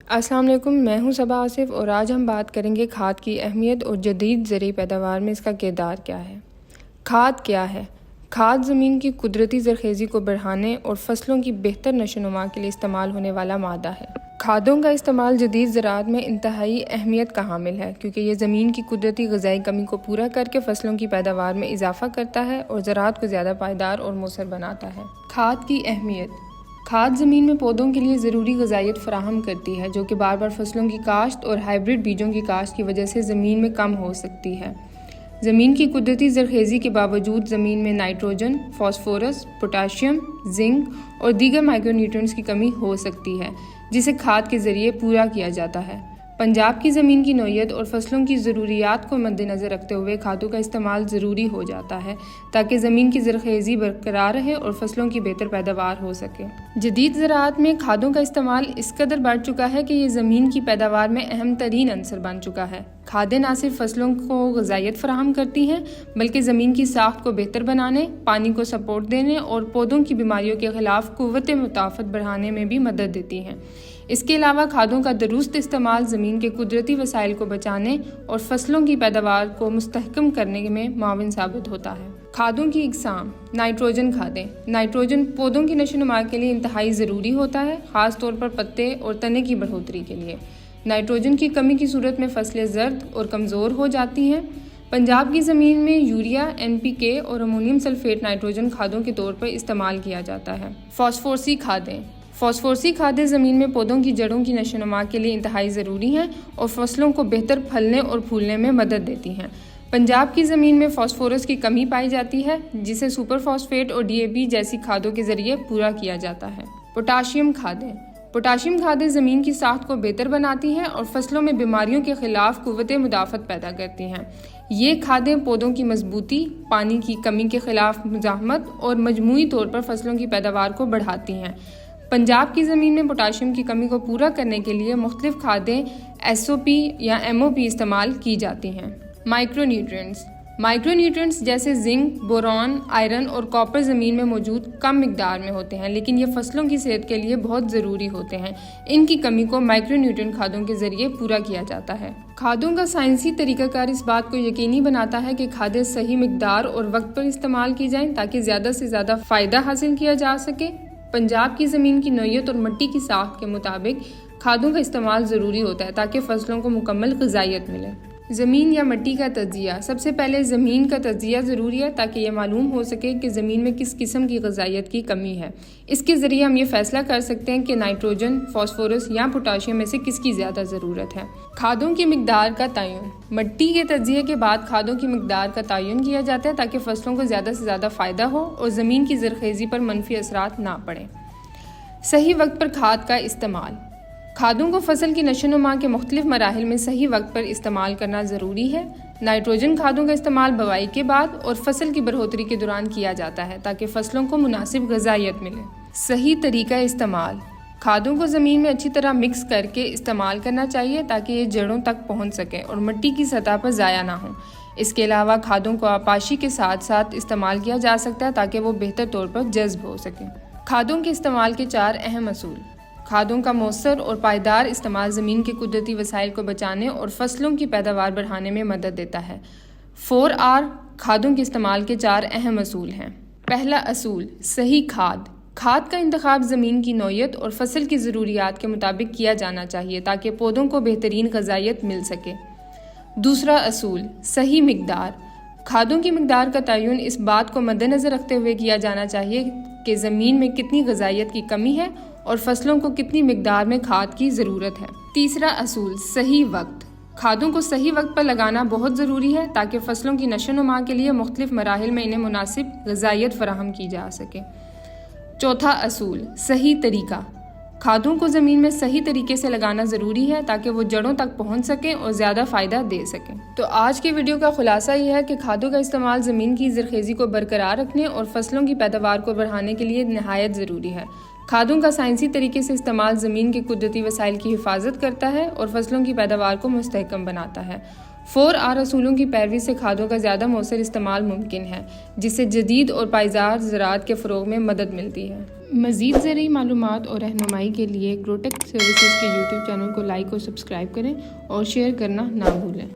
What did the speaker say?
السلام علیکم، میں ہوں صبا آصف اور آج ہم بات کریں گے کھاد کی اہمیت اور جدید زرعی پیداوار میں اس کا کردار کیا ہے۔ کھاد کیا ہے؟ کھاد زمین کی قدرتی زرخیزی کو بڑھانے اور فصلوں کی بہتر نشو و نما کے لیے استعمال ہونے والا مادہ ہے۔ کھادوں کا استعمال جدید زراعت میں انتہائی اہمیت کا حامل ہے کیونکہ یہ زمین کی قدرتی غذائی کمی کو پورا کر کے فصلوں کی پیداوار میں اضافہ کرتا ہے اور زراعت کو زیادہ پائیدار اور مؤثر بناتا ہے۔ کھاد کی اہمیت: کھاد زمین میں پودوں کے لیے ضروری غذائیت فراہم کرتی ہے جو کہ بار بار فصلوں کی کاشت اور ہائیبرڈ بیجوں کی کاشت کی وجہ سے زمین میں کم ہو سکتی ہے۔ زمین کی قدرتی زرخیزی کے باوجود زمین میں نائٹروجن، فاسفورس، پوٹاشیم، زنک اور دیگر مائکرو نیوٹرینٹس کی کمی ہو سکتی ہے جسے کھاد کے ذریعے پورا کیا جاتا ہے۔ پنجاب کی زمین کی نوعیت اور فصلوں کی ضروریات کو مد نظر رکھتے ہوئے کھادوں کا استعمال ضروری ہو جاتا ہے تاکہ زمین کی زرخیزی برقرار رہے اور فصلوں کی بہتر پیداوار ہو سکے۔ جدید زراعت میں کھادوں کا استعمال اس قدر بڑھ چکا ہے کہ یہ زمین کی پیداوار میں اہم ترین عنصر بن چکا ہے۔ کھادیں نہ صرف فصلوں کو غذائیت فراہم کرتی ہیں بلکہ زمین کی ساخت کو بہتر بنانے، پانی کو سپورٹ دینے اور پودوں کی بیماریوں کے خلاف قوت مدافعت بڑھانے میں بھی مدد دیتی ہیں۔ اس کے علاوہ کھادوں کا درست استعمال زمین کے قدرتی وسائل کو بچانے اور فصلوں کی پیداوار کو مستحکم کرنے میں معاون ثابت ہوتا ہے۔ کھادوں کی اقسام: نائٹروجن کھادیں۔ نائٹروجن پودوں کی نشو و نما کے لیے انتہائی ضروری ہوتا ہے، خاص طور پر پتے اور تنے کی بڑھوتری کے لیے۔ نائٹروجن کی کمی کی صورت میں فصلیں زرد اور کمزور ہو جاتی ہیں۔ پنجاب کی زمین میں یوریا، NPK اور امونیم سلفیٹ نائٹروجن کھادوں کے طور پر استعمال کیا جاتا ہے۔ فاسفورسی کھادیں۔ فاسفورسی کھادیں زمین میں پودوں کی جڑوں کی نشو و نما کے لیے انتہائی ضروری ہیں اور فصلوں کو بہتر پھلنے اور پھولنے میں مدد دیتی ہیں۔ پنجاب کی زمین میں فاسفورس کی کمی پائی جاتی ہے جسے سپر فاسفیٹ اور DAP جیسی کھادوں کے ذریعے پورا کیا جاتا ہے۔ پوٹاشیم کھادیں۔ پوٹاشیم کھادیں زمین کی ساخت کو بہتر بناتی ہیں اور فصلوں میں بیماریوں کے خلاف قوت مدافعت پیدا کرتی ہیں۔ یہ کھادیں پودوں کی مضبوطی، پانی کی کمی کے خلاف مزاحمت اور مجموعی طور پر فصلوں کی پیداوار کو بڑھاتی ہیں۔ پنجاب کی زمین میں پوٹاشیم کی کمی کو پورا کرنے کے لیے مختلف کھادیں SOP یا MOP استعمال کی جاتی ہیں۔ Micro nutrients. مائکرو نیوٹرینٹس جیسے زنک، بوران، آئرن اور کاپر زمین میں موجود کم مقدار میں ہوتے ہیں لیکن یہ فصلوں کی صحت کے لیے بہت ضروری ہوتے ہیں۔ ان کی کمی کو مائکرو نیوٹرینٹ کھادوں کے ذریعے پورا کیا جاتا ہے۔ کھادوں کا سائنسی طریقہ کار اس بات کو یقینی بناتا ہے کہ کھادیں صحیح مقدار اور وقت پر استعمال کی جائیں تاکہ زیادہ سے زیادہ فائدہ حاصل کیا جا سکے۔ پنجاب کی زمین کی نوعیت اور مٹی کی ساخت کے مطابق کھادوں کا استعمال ضروری ہوتا ہے تاکہ فصلوں کو مکمل غذائیت ملے۔ زمین یا مٹی کا تجزیہ۔ سب سے پہلے زمین کا تجزیہ ضروری ہے تاکہ یہ معلوم ہو سکے کہ زمین میں کس قسم کی غذائیت کی کمی ہے۔ اس کے ذریعے ہم یہ فیصلہ کر سکتے ہیں کہ نائٹروجن، فاسفورس یا پوٹاشیم میں سے کس کی زیادہ ضرورت ہے۔ کھادوں کی مقدار کا تعین۔ مٹی کے تجزیے کے بعد کھادوں کی مقدار کا تعین کیا جاتا ہے تاکہ فصلوں کو زیادہ سے زیادہ فائدہ ہو اور زمین کی زرخیزی پر منفی اثرات نہ پڑیں۔ صحیح وقت پر کھاد کا استعمال۔ کھادوں کو فصل کی نشو و نما کے مختلف مراحل میں صحیح وقت پر استعمال کرنا ضروری ہے۔ نائٹروجن کھادوں کا استعمال بوائی کے بعد اور فصل کی بڑھوتری کے دوران کیا جاتا ہے تاکہ فصلوں کو مناسب غذائیت ملے۔ صحیح طریقہ استعمال۔ کھادوں کو زمین میں اچھی طرح مکس کر کے استعمال کرنا چاہیے تاکہ یہ جڑوں تک پہنچ سکیں اور مٹی کی سطح پر ضائع نہ ہوں۔ اس کے علاوہ کھادوں کو آپاشی کے ساتھ ساتھ استعمال کیا جا سکتا ہے تاکہ وہ بہتر طور پر جذب ہو سکیں۔ کھادوں کے استعمال کے 4 اہم اصول۔ کھادوں کا مؤثر اور پائیدار استعمال زمین کے قدرتی وسائل کو بچانے اور فصلوں کی پیداوار بڑھانے میں مدد دیتا ہے۔ 4R کھادوں کے استعمال کے 4 اہم اصول ہیں۔ پہلا اصول، صحیح کھاد۔ کھاد کا انتخاب زمین کی نوعیت اور فصل کی ضروریات کے مطابق کیا جانا چاہیے تاکہ پودوں کو بہترین غذائیت مل سکے۔ دوسرا اصول، صحیح مقدار۔ کھادوں کی مقدار کا تعین اس بات کو مد نظر رکھتے ہوئے کیا جانا چاہیے کہ زمین میں کتنی غذائیت کی کمی ہے اور فصلوں کو کتنی مقدار میں کھاد کی ضرورت ہے۔ تیسرا اصول، صحیح وقت۔ کھادوں کو صحیح وقت پر لگانا بہت ضروری ہے تاکہ فصلوں کی نشو و نما کے لیے مختلف مراحل میں انہیں مناسب غذائیت فراہم کی جا سکے۔ چوتھا اصول، صحیح طریقہ۔ کھادوں کو زمین میں صحیح طریقے سے لگانا ضروری ہے تاکہ وہ جڑوں تک پہنچ سکیں اور زیادہ فائدہ دے سکیں۔ تو آج کی ویڈیو کا خلاصہ یہ ہے کہ کھادوں کا استعمال زمین کی زرخیزی کو برقرار رکھنے اور فصلوں کی پیداوار کو بڑھانے کے لیے نہایت ضروری ہے۔ کھادوں کا سائنسی طریقے سے استعمال زمین کے قدرتی وسائل کی حفاظت کرتا ہے اور فصلوں کی پیداوار کو مستحکم بناتا ہے۔ 4R اصولوں کی پیروی سے کھادوں کا زیادہ مؤثر استعمال ممکن ہے جس سے جدید اور پائیدار زراعت کے فروغ میں مدد ملتی ہے۔ مزید زرعی معلومات اور رہنمائی کے لیے گروٹیک سروسز کے یوٹیوب چینل کو لائک اور سبسکرائب کریں اور شیئر کرنا نہ بھولیں۔